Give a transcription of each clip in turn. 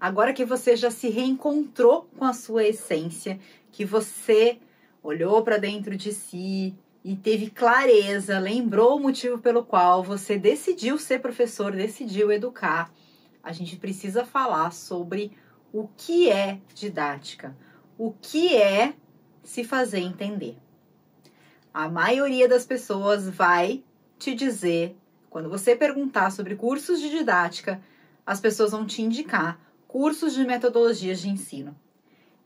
Agora que você já se reencontrou com a sua essência, que você olhou para dentro de si e teve clareza, lembrou o motivo pelo qual você decidiu ser professor, decidiu educar, a gente precisa falar sobre o que é didática, o que é se fazer entender. A maioria das pessoas vai te dizer, quando você perguntar sobre cursos de didática, as pessoas vão te indicar cursos de metodologias de ensino.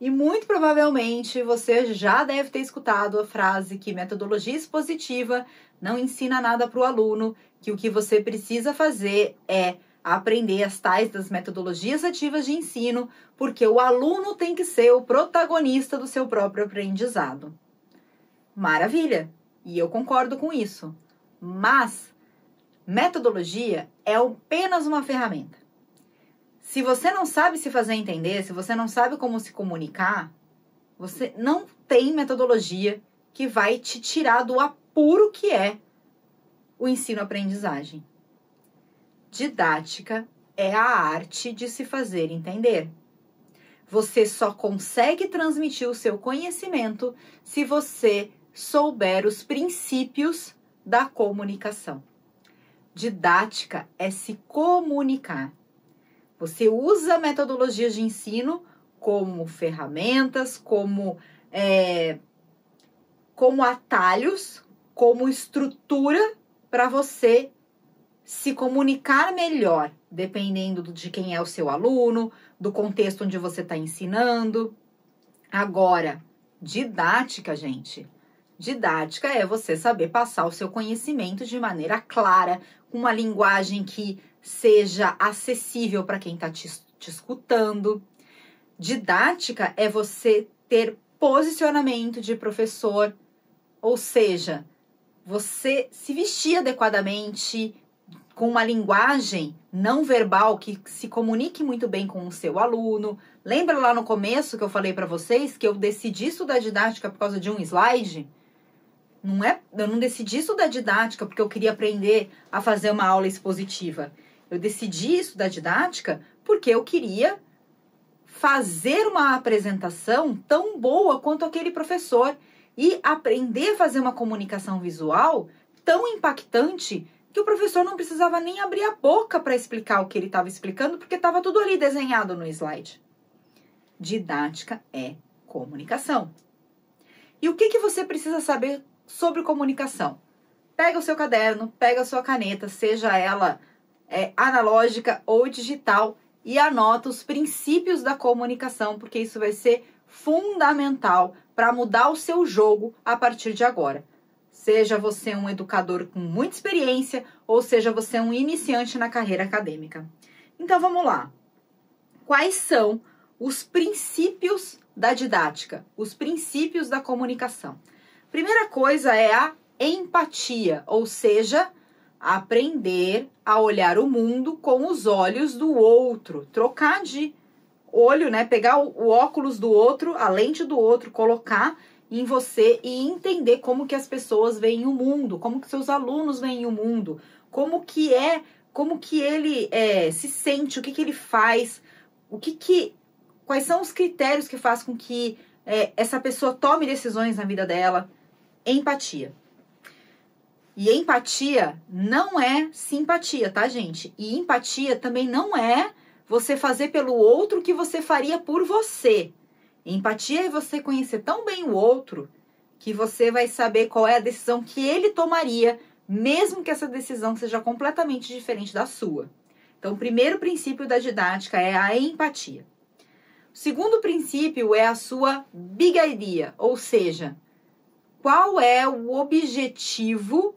E muito provavelmente você já deve ter escutado a frase que metodologia expositiva não ensina nada para o aluno, que o que você precisa fazer é aprender as tais das metodologias ativas de ensino, porque o aluno tem que ser o protagonista do seu próprio aprendizado. Maravilha! E eu concordo com isso. Mas metodologia é apenas uma ferramenta. Se você não sabe se fazer entender, se você não sabe como se comunicar, você não tem metodologia que vai te tirar do apuro que é o ensino-aprendizagem. Didática é a arte de se fazer entender. Você só consegue transmitir o seu conhecimento se você souber os princípios da comunicação. Didática é se comunicar. Você usa metodologias de ensino como ferramentas, como atalhos, como estrutura para você se comunicar melhor, dependendo de quem é o seu aluno, do contexto onde você está ensinando. Agora, didática, gente. Didática é você saber passar o seu conhecimento de maneira clara, com uma linguagem que seja acessível para quem está te escutando. Didática é você ter posicionamento de professor, ou seja, você se vestir adequadamente, com uma linguagem não verbal que se comunique muito bem com o seu aluno. Lembra lá no começo que eu falei para vocês que eu decidi estudar didática por causa de um slide? Eu não decidi estudar didática porque eu queria aprender a fazer uma aula expositiva. Eu decidi estudar didática porque eu queria fazer uma apresentação tão boa quanto aquele professor e aprender a fazer uma comunicação visual tão impactante que o professor não precisava nem abrir a boca para explicar o que ele estava explicando, porque estava tudo ali desenhado no slide. Didática é comunicação. E o que você precisa saber sobre comunicação? Pega o seu caderno, pega a sua caneta, seja ela analógica ou digital, e anota os princípios da comunicação, porque isso vai ser fundamental para mudar o seu jogo a partir de agora. Seja você um educador com muita experiência ou seja você um iniciante na carreira acadêmica. Então vamos lá. Quais são os princípios da didática? Os princípios da comunicação? Primeira coisa é a empatia, ou seja, aprender a olhar o mundo com os olhos do outro. Trocar de olho, né? Pegar o óculos do outro, a lente do outro, colocar em você e entender como que as pessoas veem o mundo, como que seus alunos veem o mundo, como que ele se sente, o que ele faz, quais são os critérios que faz com que essa pessoa tome decisões na vida dela. Empatia. E empatia não é simpatia, tá, gente? E empatia também não é você fazer pelo outro o que você faria por você. Empatia é você conhecer tão bem o outro que você vai saber qual é a decisão que ele tomaria, mesmo que essa decisão seja completamente diferente da sua. Então, o primeiro princípio da didática é a empatia. O segundo princípio é a sua big idea, ou seja, qual é o objetivo,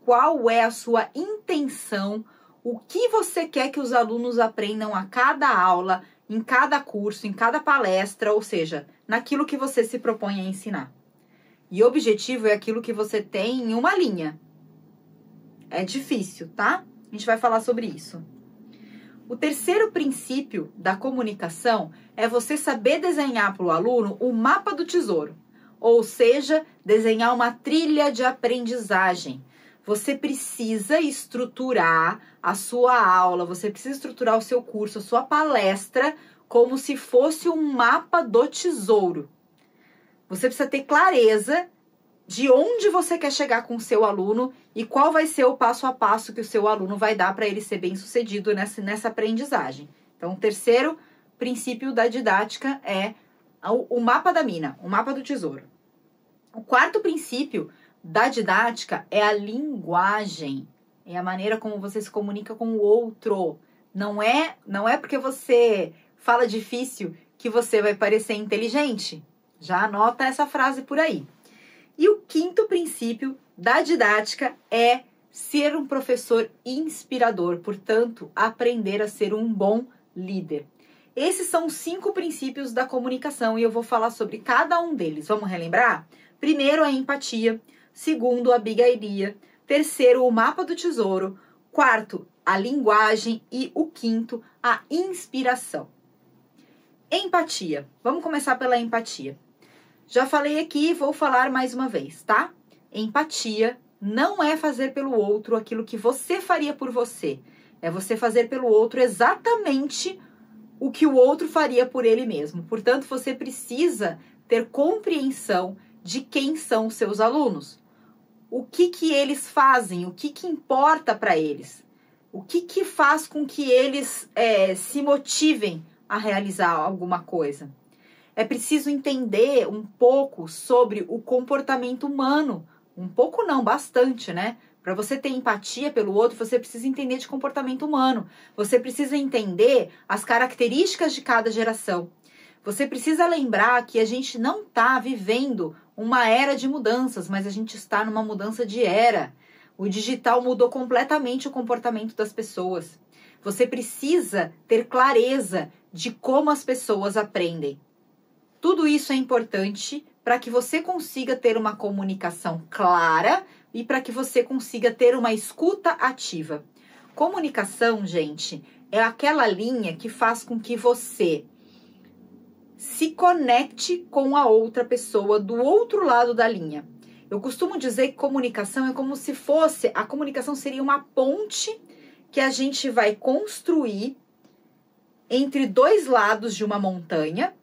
qual é a sua intenção, o que você quer que os alunos aprendam a cada aula, em cada curso, em cada palestra, ou seja, naquilo que você se propõe a ensinar. E objetivo é aquilo que você tem em uma linha. É difícil, tá? A gente vai falar sobre isso. O terceiro princípio da comunicação é você saber desenhar para o aluno o mapa do tesouro. Ou seja, desenhar uma trilha de aprendizagem. Você precisa estruturar a sua aula, você precisa estruturar o seu curso, a sua palestra como se fosse um mapa do tesouro. Você precisa ter clareza de onde você quer chegar com o seu aluno e qual vai ser o passo a passo que o seu aluno vai dar para ele ser bem-sucedido nessa aprendizagem. Então, o terceiro princípio da didática é o mapa da mina, o mapa do tesouro. O quarto princípio da didática é a linguagem, é a maneira como você se comunica com o outro. Não é porque você fala difícil que você vai parecer inteligente. Já anota essa frase por aí. E o quinto princípio da didática é ser um professor inspirador, portanto, aprender a ser um bom líder. Esses são os 5 princípios da comunicação e eu vou falar sobre cada um deles. Vamos relembrar? Primeiro, a empatia. Segundo, a bigaria. Terceiro, o mapa do tesouro. Quarto, a linguagem. E o quinto, a inspiração. Empatia. Vamos começar pela empatia. Já falei aqui e vou falar mais uma vez, tá? Empatia não é fazer pelo outro aquilo que você faria por você. É você fazer pelo outro exatamente o que o outro faria por ele mesmo. Portanto, você precisa ter compreensão de quem são os seus alunos. O que eles fazem, o que importa para eles. O que faz com que eles se motivem a realizar alguma coisa. É preciso entender um pouco sobre o comportamento humano. Um pouco não, bastante, né? Para você ter empatia pelo outro, você precisa entender de comportamento humano. Você precisa entender as características de cada geração. Você precisa lembrar que a gente não está vivendo uma era de mudanças, mas a gente está numa mudança de era. O digital mudou completamente o comportamento das pessoas. Você precisa ter clareza de como as pessoas aprendem. Tudo isso é importante para que você consiga ter uma comunicação clara e para que você consiga ter uma escuta ativa. Comunicação, gente, é aquela linha que faz com que você se conecte com a outra pessoa do outro lado da linha. Eu costumo dizer que comunicação é como se fosse, a comunicação seria uma ponte que a gente vai construir entre 2 lados de uma montanha,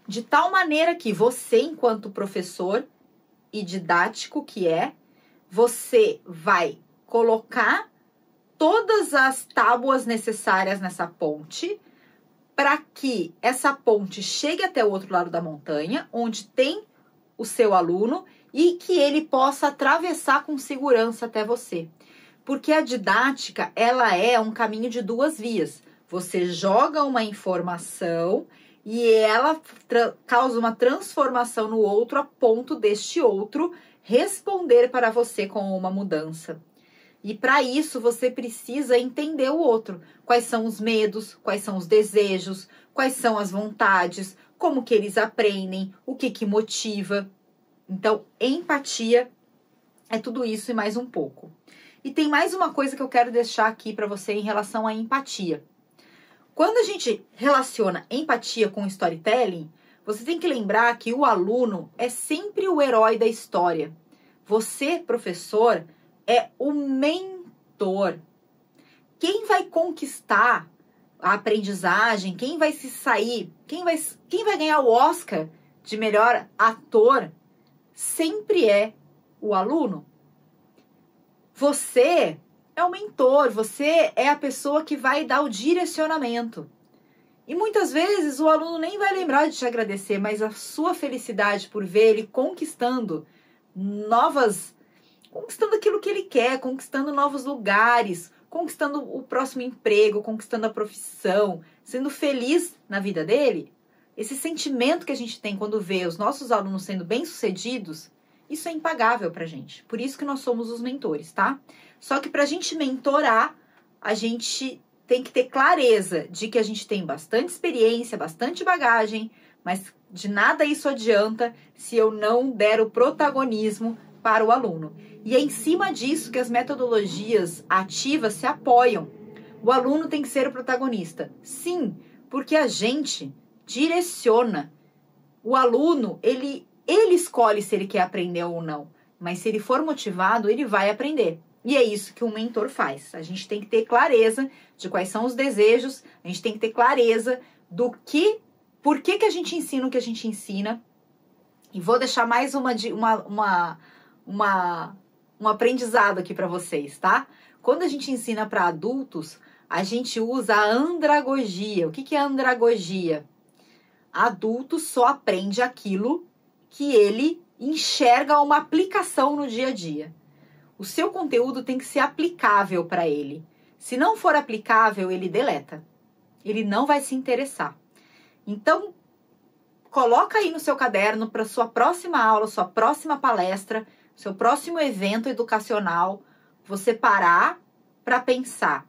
de tal maneira que você, enquanto professor e didático que é, você vai colocar todas as tábuas necessárias nessa ponte para que essa ponte chegue até o outro lado da montanha, onde tem o seu aluno e que ele possa atravessar com segurança até você. Porque a didática, ela é um caminho de 2 vias. Você joga uma informação e ela causa uma transformação no outro a ponto deste outro responder para você com uma mudança. E para isso você precisa entender o outro. Quais são os medos, quais são os desejos, quais são as vontades, como que eles aprendem, o que motiva. Então, empatia é tudo isso e mais um pouco. E tem mais uma coisa que eu quero deixar aqui para você em relação à empatia. Quando a gente relaciona empatia com storytelling, você tem que lembrar que o aluno é sempre o herói da história. Você, professor, é o mentor. Quem vai conquistar a aprendizagem, quem vai se sair, quem vai ganhar o Oscar de melhor ator, sempre é o aluno. Você é o mentor, você é a pessoa que vai dar o direcionamento. E muitas vezes o aluno nem vai lembrar de te agradecer, mas a sua felicidade por ver ele conquistando aquilo que ele quer, conquistando novos lugares, conquistando o próximo emprego, conquistando a profissão, sendo feliz na vida dele, esse sentimento que a gente tem quando vê os nossos alunos sendo bem-sucedidos, isso é impagável pra gente. Por isso que nós somos os mentores, tá? Só que pra gente mentorar, a gente tem que ter clareza de que a gente tem bastante experiência, bastante bagagem, mas de nada isso adianta se eu não der o protagonismo para o aluno. E é em cima disso que as metodologias ativas se apoiam. O aluno tem que ser o protagonista. Sim, porque a gente direciona. O aluno, ele escolhe se ele quer aprender ou não. Mas se ele for motivado, ele vai aprender. E é isso que um mentor faz. A gente tem que ter clareza de quais são os desejos, a gente tem que ter clareza por que a gente ensina o que a gente ensina. E vou deixar mais um aprendizado aqui para vocês, tá? Quando a gente ensina para adultos, a gente usa a andragogia. O que é andragogia? Adulto só aprende aquilo que ele enxerga uma aplicação no dia a dia. O seu conteúdo tem que ser aplicável para ele. Se não for aplicável, ele deleta. Ele não vai se interessar. Então, coloca aí no seu caderno para sua próxima aula, sua próxima palestra, seu próximo evento educacional, você parar para pensar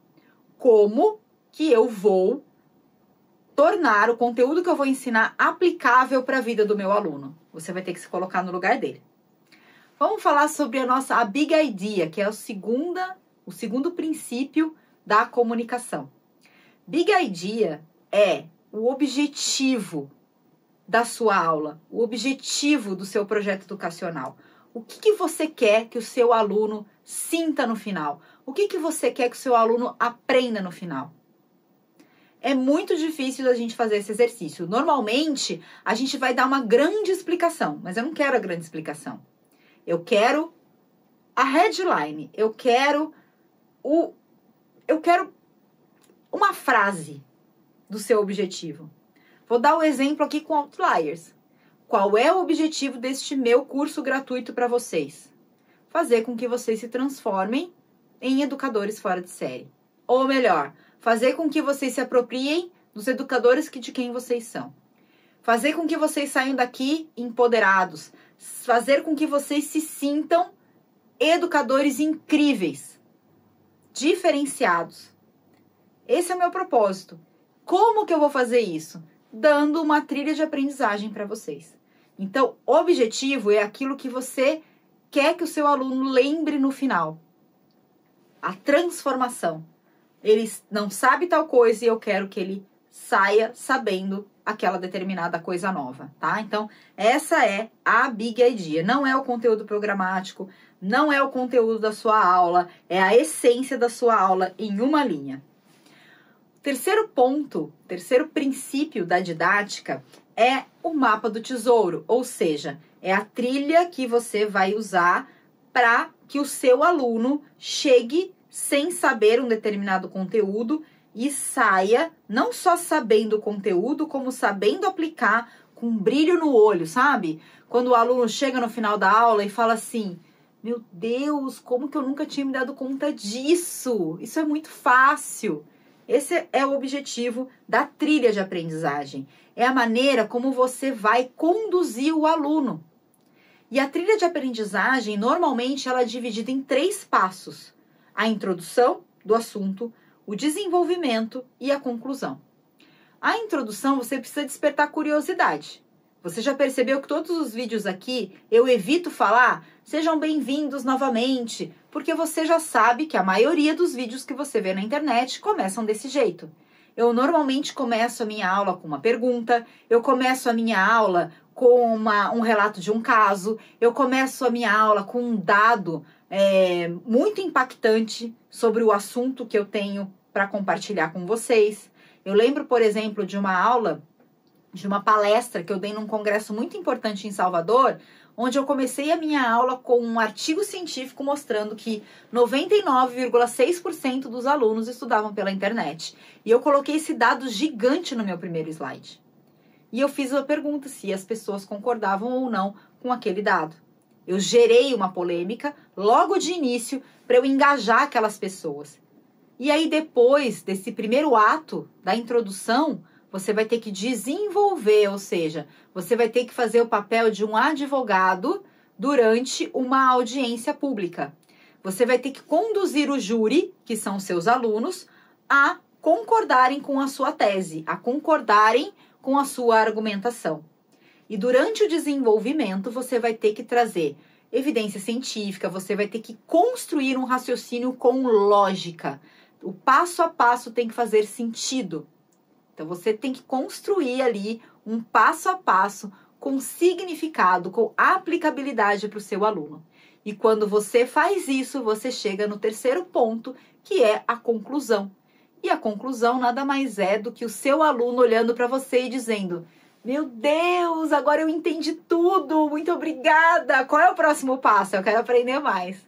como que eu vou tornar o conteúdo que eu vou ensinar aplicável para a vida do meu aluno. Você vai ter que se colocar no lugar dele. Vamos falar sobre a Big Idea, que é o segundo princípio da comunicação. Big Idea é o objetivo da sua aula, o objetivo do seu projeto educacional. O que você quer que o seu aluno sinta no final? O que você quer que o seu aluno aprenda no final? É muito difícil da gente fazer esse exercício. Normalmente, a gente vai dar uma grande explicação, mas eu não quero a grande explicação. Eu quero a headline, eu quero uma frase do seu objetivo. Vou dar um exemplo aqui com Outliers. Qual é o objetivo deste meu curso gratuito para vocês? Fazer com que vocês se transformem em educadores fora de série. Ou melhor, fazer com que vocês se apropriem dos educadores de quem vocês são. Fazer com que vocês saiam daqui empoderados. Fazer com que vocês se sintam educadores incríveis, diferenciados. Esse é o meu propósito. Como que eu vou fazer isso? Dando uma trilha de aprendizagem para vocês. Então, o objetivo é aquilo que você quer que o seu aluno lembre no final. A transformação. Ele não sabe tal coisa e eu quero que ele saia sabendo aquela determinada coisa nova, tá? Então, essa é a Big Idea. Não é o conteúdo programático, não é o conteúdo da sua aula, é a essência da sua aula em uma linha. Terceiro ponto, terceiro princípio da didática é o mapa do tesouro, ou seja, é a trilha que você vai usar para que o seu aluno chegue sem saber um determinado conteúdo e saia não só sabendo o conteúdo, como sabendo aplicar com brilho no olho, sabe? Quando o aluno chega no final da aula e fala assim: meu Deus, como que eu nunca tinha me dado conta disso? Isso é muito fácil. Esse é o objetivo da trilha de aprendizagem. É a maneira como você vai conduzir o aluno. E a trilha de aprendizagem, normalmente, ela é dividida em 3 passos. A introdução do assunto, o desenvolvimento e a conclusão. A introdução, você precisa despertar curiosidade. Você já percebeu que todos os vídeos aqui, eu evito falar, sejam bem-vindos novamente, porque você já sabe que a maioria dos vídeos que você vê na internet começam desse jeito. Eu normalmente começo a minha aula com uma pergunta, eu começo a minha aula com um relato de um caso, eu começo a minha aula com um dado muito impactante sobre o assunto que eu tenho para compartilhar com vocês. Eu lembro, por exemplo, de uma aula, de uma palestra que eu dei num congresso muito importante em Salvador, onde eu comecei a minha aula com um artigo científico mostrando que 99,6% dos alunos estudavam pela internet. E eu coloquei esse dado gigante no meu primeiro slide. E eu fiz uma pergunta se as pessoas concordavam ou não com aquele dado. Eu gerei uma polêmica logo de início para eu engajar aquelas pessoas. E aí depois desse primeiro ato da introdução, você vai ter que desenvolver, ou seja, você vai ter que fazer o papel de um advogado durante uma audiência pública. Você vai ter que conduzir o júri, que são seus alunos, a concordarem com a sua tese, a concordarem com a sua argumentação. E durante o desenvolvimento, você vai ter que trazer evidência científica, você vai ter que construir um raciocínio com lógica. O passo a passo tem que fazer sentido. Então, você tem que construir ali um passo a passo com significado, com aplicabilidade para o seu aluno. E quando você faz isso, você chega no terceiro ponto, que é a conclusão. E a conclusão nada mais é do que o seu aluno olhando para você e dizendo: meu Deus, agora eu entendi tudo, muito obrigada. Qual é o próximo passo? Eu quero aprender mais.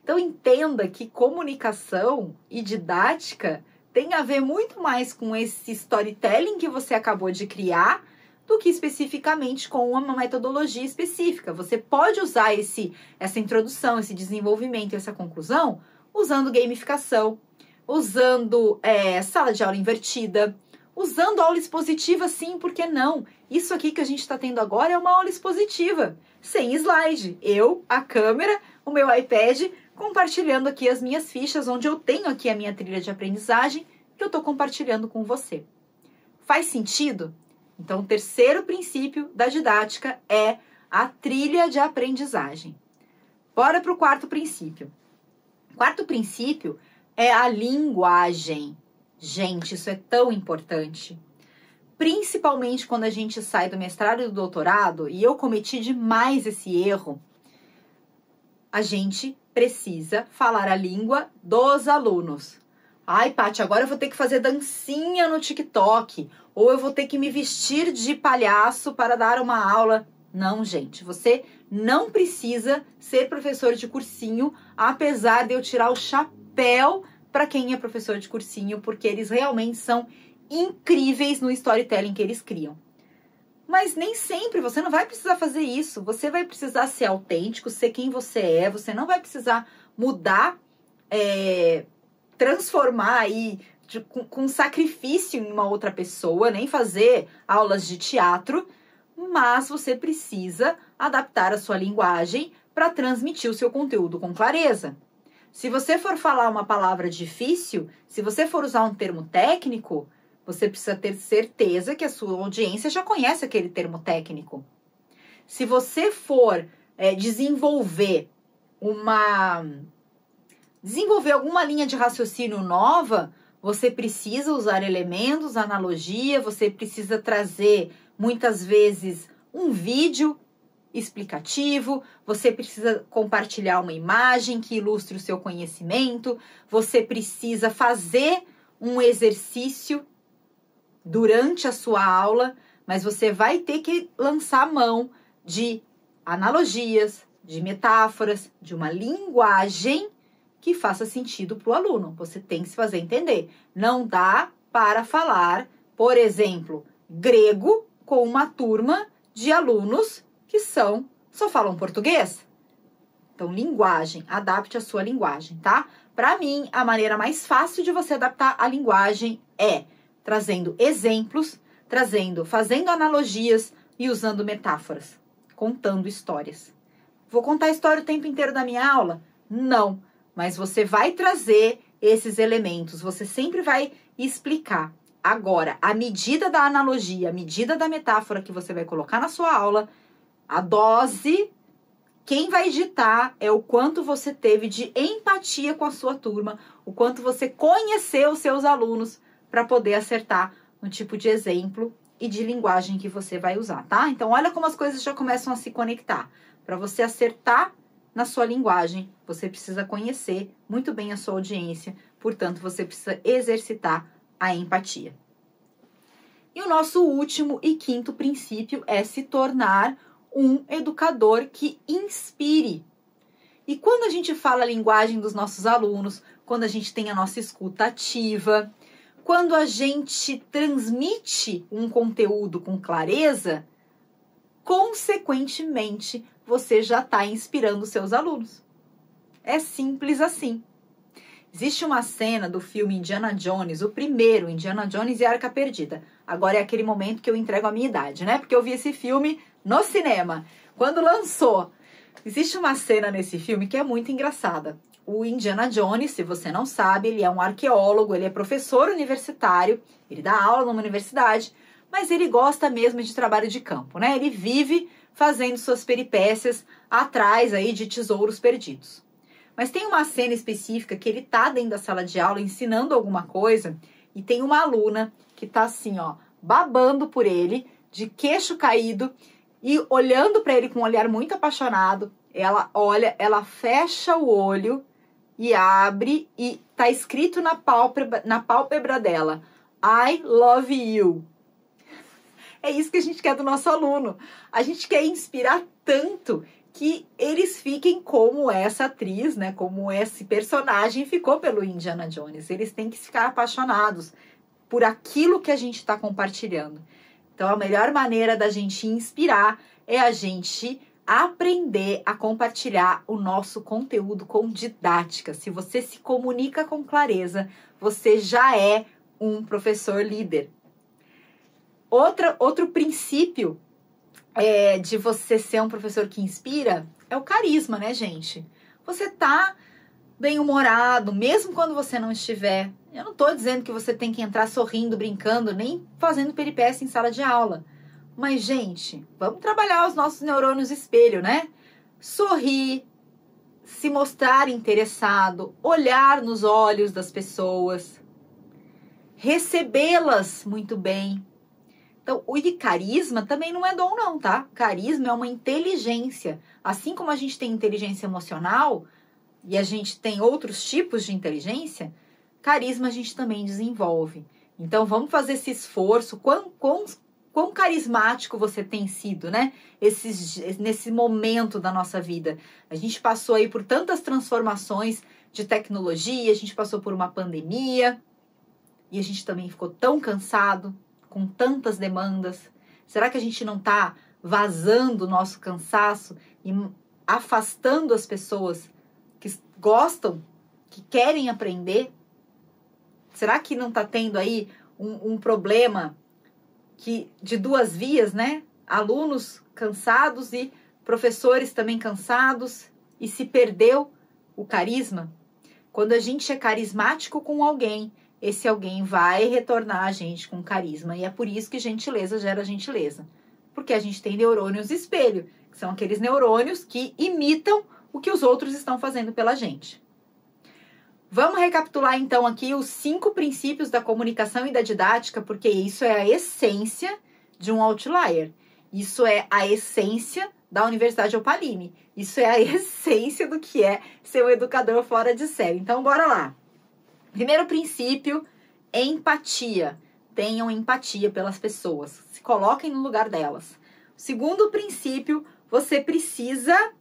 Então entenda que comunicação e didática tem a ver muito mais com esse storytelling que você acabou de criar do que especificamente com uma metodologia específica. Você pode usar essa introdução, esse desenvolvimento, essa conclusão usando gamificação, usando sala de aula invertida, usando aula expositiva, sim, por que não? Isso aqui que a gente está tendo agora é uma aula expositiva, sem slide. Eu, a câmera, o meu iPad, compartilhando aqui as minhas fichas, onde eu tenho aqui a minha trilha de aprendizagem, que eu estou compartilhando com você. Faz sentido? Então, o terceiro princípio da didática é a trilha de aprendizagem. Bora para o quarto princípio. O quarto princípio é a linguagem. Gente, isso é tão importante. Principalmente quando a gente sai do mestrado e do doutorado, e eu cometi demais esse erro, a gente precisa falar a língua dos alunos. Ai, Paty, agora eu vou ter que fazer dancinha no TikTok, ou eu vou ter que me vestir de palhaço para dar uma aula. Não, gente, você não precisa ser professor de cursinho, apesar de eu tirar o chapéu para quem é professor de cursinho, porque eles realmente são incríveis no storytelling que eles criam. Mas nem sempre, você não vai precisar fazer isso. Você vai precisar ser autêntico, ser quem você é. Você não vai precisar mudar, transformar aí com sacrifício em uma outra pessoa, nem fazer aulas de teatro. Mas você precisa adaptar a sua linguagem para transmitir o seu conteúdo com clareza. Se você for falar uma palavra difícil, se você for usar um termo técnico, você precisa ter certeza que a sua audiência já conhece aquele termo técnico. Se você for desenvolver alguma linha de raciocínio nova, você precisa usar elementos, analogia, você precisa trazer, muitas vezes, um vídeo explicativo, você precisa compartilhar uma imagem que ilustre o seu conhecimento, você precisa fazer um exercício durante a sua aula, mas você vai ter que lançar mão de analogias, de metáforas, de uma linguagem que faça sentido para o aluno. Você tem que se fazer entender. Não dá para falar, por exemplo, grego com uma turma de alunos que só falam português. Então, linguagem, adapte a sua linguagem, tá? Para mim, a maneira mais fácil de você adaptar a linguagem é trazendo exemplos, fazendo analogias e usando metáforas, contando histórias. Vou contar a história o tempo inteiro da minha aula? Não, mas você vai trazer esses elementos, você sempre vai explicar. Agora, a medida da analogia, a medida da metáfora que você vai colocar na sua aula, a dose, quem vai ditar é o quanto você teve de empatia com a sua turma, o quanto você conheceu os seus alunos para poder acertar no tipo de exemplo e de linguagem que você vai usar, tá? Então, olha como as coisas já começam a se conectar. Para você acertar na sua linguagem, você precisa conhecer muito bem a sua audiência, portanto, você precisa exercitar a empatia. E o nosso último e quinto princípio é se tornar um educador que inspire. E quando a gente fala a linguagem dos nossos alunos, quando a gente tem a nossa escuta ativa, quando a gente transmite um conteúdo com clareza, consequentemente, você já está inspirando seus alunos. É simples assim. Existe uma cena do filme Indiana Jones, o primeiro, Indiana Jones e a Arca Perdida. Agora é aquele momento que eu entrego a minha idade, né? Porque eu vi esse filme no cinema, quando lançou. Existe uma cena nesse filme que é muito engraçada. O Indiana Jones, se você não sabe, ele é um arqueólogo, ele é professor universitário, ele dá aula numa universidade, mas ele gosta mesmo de trabalho de campo, né? Ele vive fazendo suas peripécias atrás aí de tesouros perdidos. Mas tem uma cena específica que ele tá dentro da sala de aula ensinando alguma coisa e tem uma aluna que tá assim, ó, babando por ele, de queixo caído e olhando para ele com um olhar muito apaixonado. Ela olha, ela fecha o olho e abre e tá escrito na pálpebra dela, I love you. É isso que a gente quer do nosso aluno. A gente quer inspirar tanto que eles fiquem como essa atriz, né? Como esse personagem ficou pelo Indiana Jones. Eles têm que ficar apaixonados por aquilo que a gente está compartilhando. Então, a melhor maneira da gente inspirar é a gente aprender a compartilhar o nosso conteúdo com didática. Se você se comunica com clareza, você já é um professor líder. Outro princípio de você ser um professor que inspira é o carisma, né, gente? Você tá bem-humorado, mesmo quando você não estiver. Eu não tô dizendo que você tem que entrar sorrindo, brincando, nem fazendo peripécia em sala de aula. Mas, gente, vamos trabalhar os nossos neurônios espelho, né? Sorrir, se mostrar interessado, olhar nos olhos das pessoas, recebê-las muito bem. Então, o carisma também não é dom não, tá? Carisma é uma inteligência. Assim como a gente tem inteligência emocional e a gente tem outros tipos de inteligência, carisma a gente também desenvolve. Então, vamos fazer esse esforço. Quão carismático você tem sido, né? Nesse momento da nossa vida. A gente passou aí por tantas transformações de tecnologia, a gente passou por uma pandemia e a gente também ficou tão cansado, com tantas demandas. Será que a gente não está vazando o nosso cansaço e afastando as pessoas que gostam, que querem aprender? Será que não está tendo aí um problema de duas vias, né? Alunos cansados e professores também cansados e se perdeu o carisma? Quando a gente é carismático com alguém, esse alguém vai retornar a gente com carisma. E é por isso que gentileza gera gentileza. Porque a gente tem neurônios espelho, que são aqueles neurônios que imitam o que os outros estão fazendo pela gente. Vamos recapitular então aqui os 5 princípios da comunicação e da didática, porque isso é a essência de um outlier. Isso é a essência da Universidade Opaline. Isso é a essência do que é ser um educador fora de série. Então, bora lá. Primeiro princípio, empatia. Tenham empatia pelas pessoas. Se coloquem no lugar delas. Segundo princípio, você precisa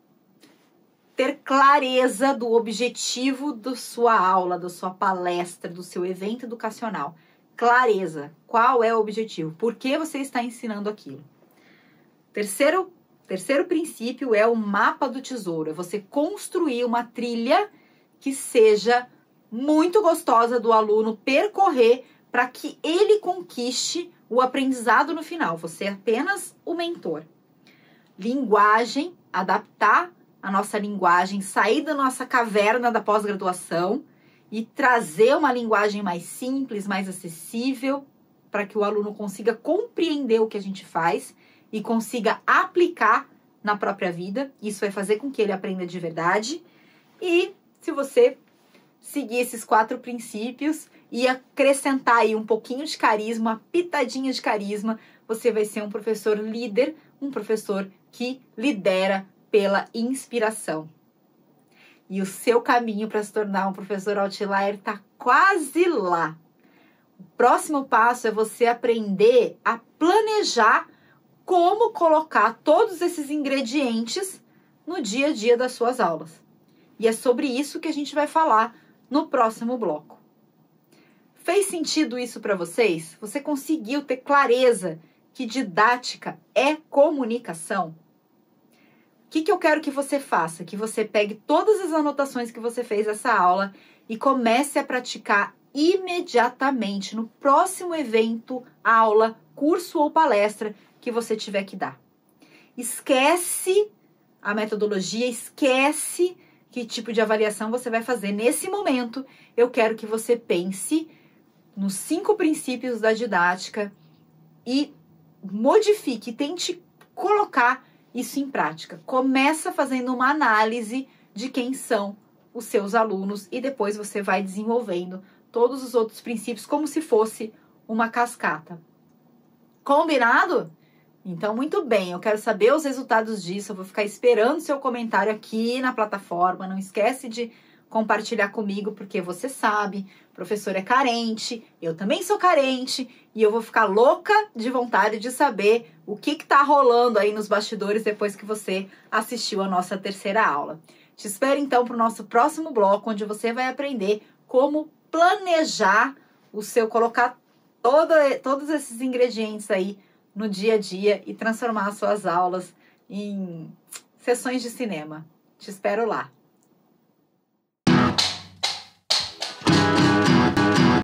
ter clareza do objetivo da sua aula, da sua palestra, do seu evento educacional. Clareza. Qual é o objetivo? Por que você está ensinando aquilo? Terceiro princípio é o mapa do tesouro. É você construir uma trilha que seja muito gostosa do aluno percorrer para que ele conquiste o aprendizado no final. Você é apenas o mentor. Linguagem, adaptar a nossa linguagem, sair da nossa caverna da pós-graduação e trazer uma linguagem mais simples, mais acessível, para que o aluno consiga compreender o que a gente faz e consiga aplicar na própria vida. Isso vai fazer com que ele aprenda de verdade. E se você seguir esses 4 princípios e acrescentar aí um pouquinho de carisma, uma pitadinha de carisma, você vai ser um professor líder, um professor que lidera pela inspiração. E o seu caminho para se tornar um professor outlier está quase lá. O próximo passo é você aprender a planejar como colocar todos esses ingredientes no dia a dia das suas aulas. E é sobre isso que a gente vai falar no próximo bloco. Fez sentido isso para vocês? Você conseguiu ter clareza que didática é comunicação? O que eu quero que você faça? Que você pegue todas as anotações que você fez dessa aula e comece a praticar imediatamente no próximo evento, aula, curso ou palestra que você tiver que dar. Esquece a metodologia, esquece que tipo de avaliação você vai fazer. Nesse momento, eu quero que você pense nos 5 princípios da didática e modifique, tente colocar isso em prática. Começa fazendo uma análise de quem são os seus alunos e depois você vai desenvolvendo todos os outros princípios como se fosse uma cascata. Combinado? Então, muito bem, eu quero saber os resultados disso, eu vou ficar esperando seu comentário aqui na plataforma, não esquece de compartilhar comigo, porque você sabe, o professor é carente, eu também sou carente, e eu vou ficar louca de vontade de saber o que tá rolando aí nos bastidores depois que você assistiu a nossa terceira aula. Te espero então para o nosso próximo bloco, onde você vai aprender como planejar o seu, colocar todos esses ingredientes aí no dia a dia e transformar as suas aulas em sessões de cinema. Te espero lá.